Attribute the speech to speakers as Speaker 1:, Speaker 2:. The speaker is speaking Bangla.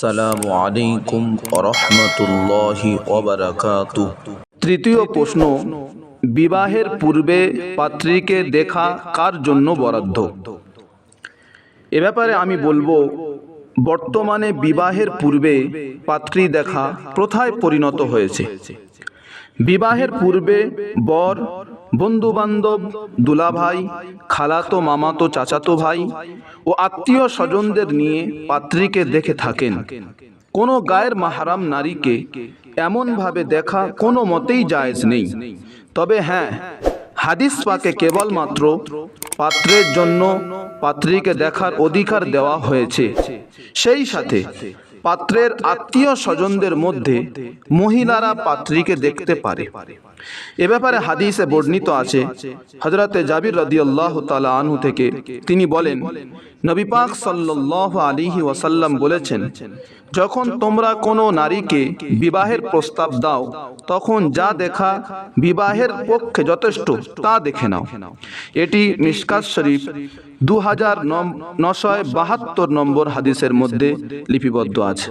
Speaker 1: আসসালামু আলাইকুম ওয়া রাহমাতুল্লাহি ওয়া বারাকাতুহু। তৃতীয় প্রশ্ন, বিবাহের পূর্বে পাত্রীকে দেখা কার জন্য বরাদ্দ? এ ব্যাপারে আমি বলবো, বর্তমানে বিবাহের পূর্বে পাত্রী দেখা প্রথায় পরিণত হয়েছে। বিবাহের পূর্বে বর বন্ধু বান্ধব, দুলাভাই, খালাতো মামাতো চাচাতো ভাই ও আত্মীয় স্বজনদের নিয়ে পাত্রীকে দেখে থাকেন। কোনো গায়ের মাহরাম নারীকে এমনভাবে দেখা কোনো মতেই জায়েজ নেই। তবে হ্যাঁ, হাদিস পাকে কেবলমাত্র পাত্রের জন্য পাত্রীকে দেখার অধিকার দেওয়া হয়েছে। সেই সাথে পাত্রের আত্মীয় স্বজনদের মধ্যে মহিলারা পাত্রীকে দেখতে পারে। এ ব্যাপারে হাদিসে বর্ণিত আছে, হযরতে জাবির রাদিয়াল্লাহু তাআলা আনহু থেকে, তিনি বলেন, নবী পাক সাল্লাল্লাহু আলাইহি ওয়াসাল্লাম বলেছেন, যখন তোমরা কোনো নারীকে বিবাহের প্রস্তাব দাও, তখন যা দেখা বিবাহের পক্ষে যথেষ্ট তা দেখে নাও। এটি মিশকাত শরীফ 2972 নম্বর হাদিসের মধ্যে লিপিবদ্ধ আছে।